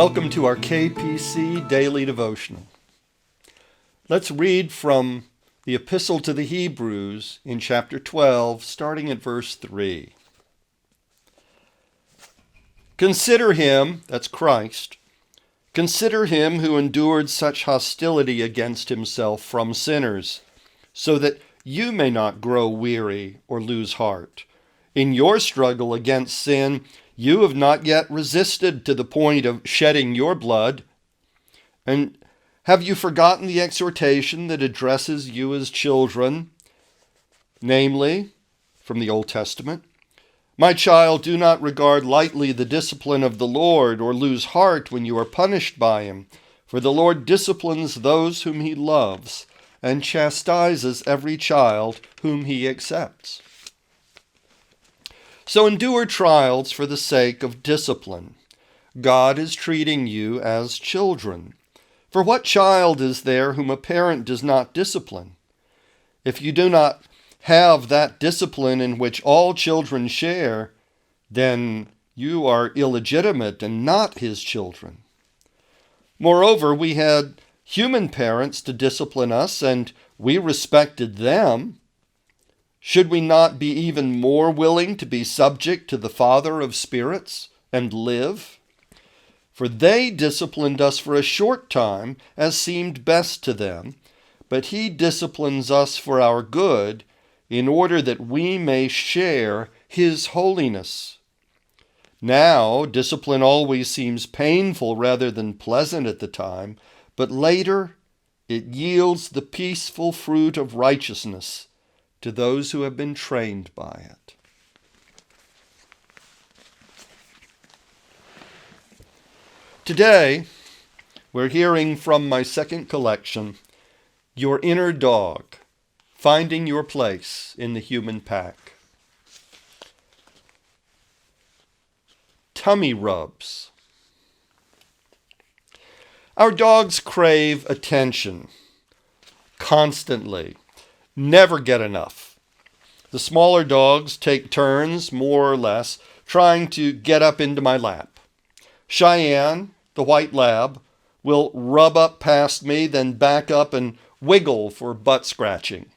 Welcome to our KPC Daily Devotional. Let's read from the Epistle to the Hebrews in chapter 12, starting at verse 3. Consider him, that's Christ, consider him who endured such hostility against himself from sinners, so that you may not grow weary or lose heart. In your struggle against sin, you have not yet resisted to the point of shedding your blood. And have you forgotten the exhortation that addresses you as children? Namely, from the Old Testament, my child, do not regard lightly the discipline of the Lord, or lose heart when you are punished by him. For the Lord disciplines those whom he loves, and chastises every child whom he accepts. So endure trials for the sake of discipline. God is treating you as children. For what child is there whom a parent does not discipline? If you do not have that discipline in which all children share, then you are illegitimate and not his children. Moreover, we had human parents to discipline us, and we respected them. Should we not be even more willing to be subject to the Father of spirits and live? For they disciplined us for a short time, as seemed best to them, but he disciplines us for our good, in order that we may share his holiness. Now, discipline always seems painful rather than pleasant at the time, but later it yields the peaceful fruit of righteousness to those who have been trained by it. Today, we're hearing from my second collection, Your Inner Dog, Finding Your Place in the Human Pack. Tummy rubs. Our dogs crave attention constantly. Never get enough. The smaller dogs take turns, more or less, trying to get up into my lap. Cheyenne, the white lab, will rub up past me, then back up and wiggle for butt scratching.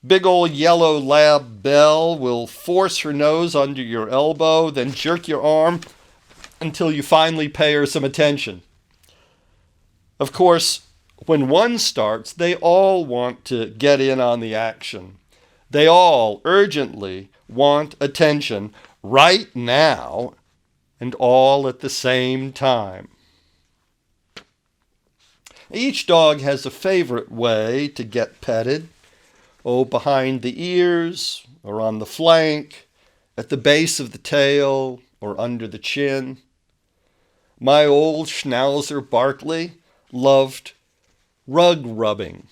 Big old yellow lab Belle will force her nose under your elbow, then jerk your arm until you finally pay her some attention. Of course, when one starts, they all want to get in on the action. They all urgently want attention right now, and all at the same time. Each dog has a favorite way to get petted. Behind the ears, or on the flank, at the base of the tail, or under the chin. My old Schnauzer Barkley loved rug rubbing.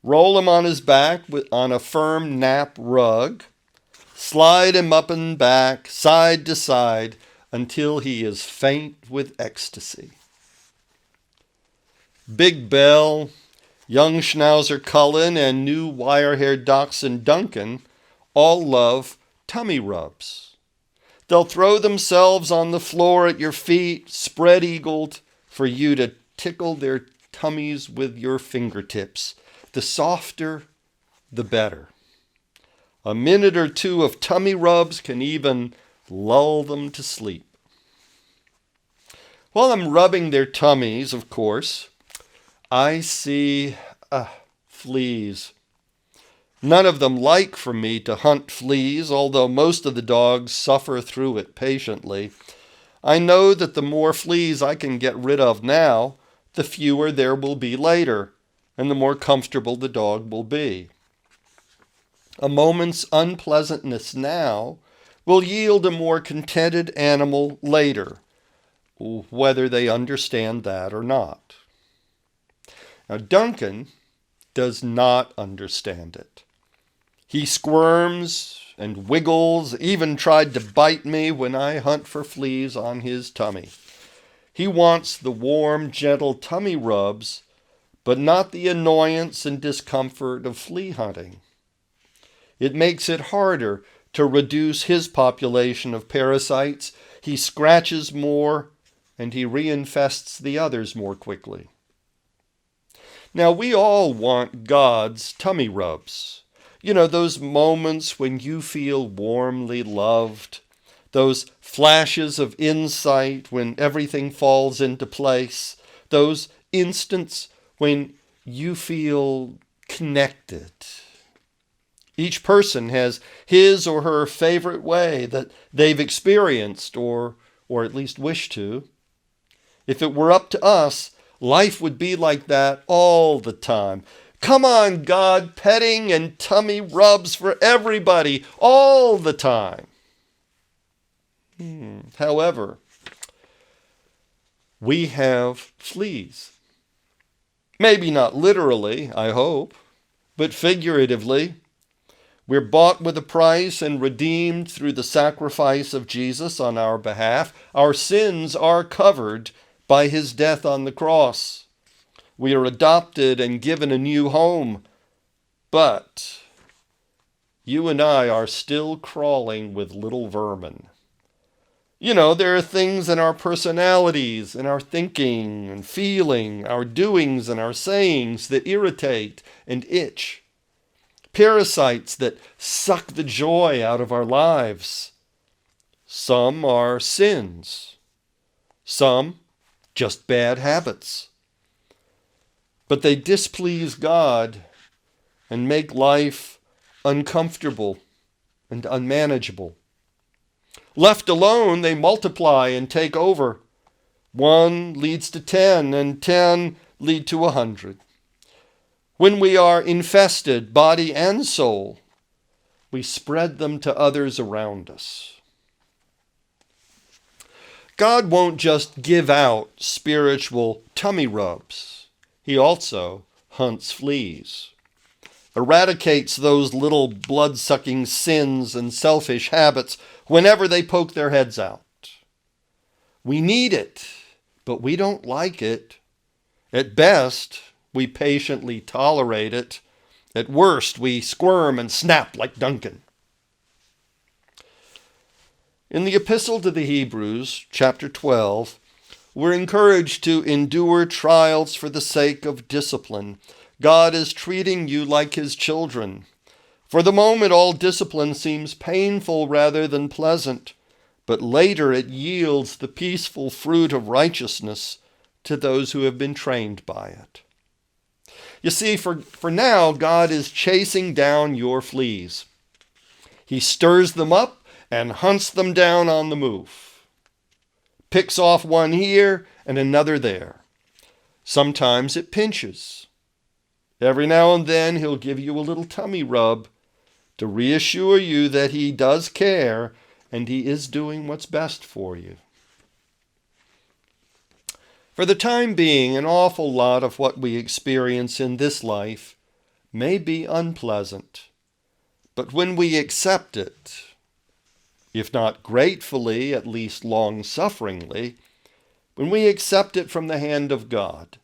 Roll him on his back on a firm nap rug. Slide him up and back, side to side, until he is faint with ecstasy. Big Bell, young Schnauzer Cullen, and new wire-haired Dachshund Duncan all love tummy rubs. They'll throw themselves on the floor at your feet, spread-eagled, for you to tickle their tummies with your fingertips. The softer, the better. A minute or two of tummy rubs can even lull them to sleep. While I'm rubbing their tummies, of course, I see fleas. None of them like for me to hunt fleas, although most of the dogs suffer through it patiently. I know that the more fleas I can get rid of now, the fewer there will be later, and the more comfortable the dog will be. A moment's unpleasantness now will yield a more contented animal later, whether they understand that or not. Now, Duncan does not understand it. He squirms and wiggles, even tried to bite me when I hunt for fleas on his tummy. He wants the warm, gentle tummy rubs, but not the annoyance and discomfort of flea hunting. It makes it harder to reduce his population of parasites. He scratches more and he reinfests the others more quickly. Now, we all want God's tummy rubs. You know, those moments when you feel warmly loved, those flashes of insight when everything falls into place, those instants when you feel connected. Each person has his or her favorite way that they've experienced or at least wish to. If it were up to us, life would be like that all the time. Come on, God, petting and tummy rubs for everybody all the time. However, we have fleas. Maybe not literally, I hope, but figuratively. We're bought with a price and redeemed through the sacrifice of Jesus on our behalf. Our sins are covered by his death on the cross. We are adopted and given a new home. But you and I are still crawling with little vermin. You know, there are things in our personalities, in our thinking and feeling, our doings and our sayings that irritate and itch. Parasites that suck the joy out of our lives. Some are sins. Some just bad habits. But they displease God and make life uncomfortable and unmanageable. Left alone, they multiply and take over. 1 leads to 10, and 10 lead to 100. When we are infested, body and soul, we spread them to others around us. God won't just give out spiritual tummy rubs. He also hunts fleas, eradicates those little blood-sucking sins and selfish habits whenever they poke their heads out. We need it, but we don't like it. At best, we patiently tolerate it. At worst, we squirm and snap like Duncan. In the Epistle to the Hebrews, chapter 12, we're encouraged to endure trials for the sake of discipline. God is treating you like his children. For the moment, all discipline seems painful rather than pleasant, but later it yields the peaceful fruit of righteousness to those who have been trained by it. You see, for now, God is chasing down your fleas. He stirs them up and hunts them down on the move. Picks off one here and another there. Sometimes it pinches. Every now and then he'll give you a little tummy rub to reassure you that he does care and he is doing what's best for you. For the time being, an awful lot of what we experience in this life may be unpleasant. But when we accept it, if not gratefully, at least long-sufferingly, when we accept it from the hand of God,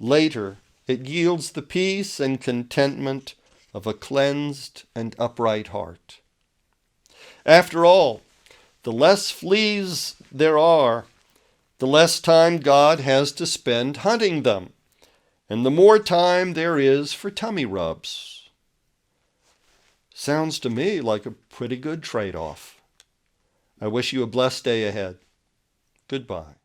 later it yields the peace and contentment of a cleansed and upright heart. After all, the less fleas there are, the less time God has to spend hunting them, and the more time there is for tummy rubs. Sounds to me like a pretty good trade-off. I wish you a blessed day ahead. Goodbye.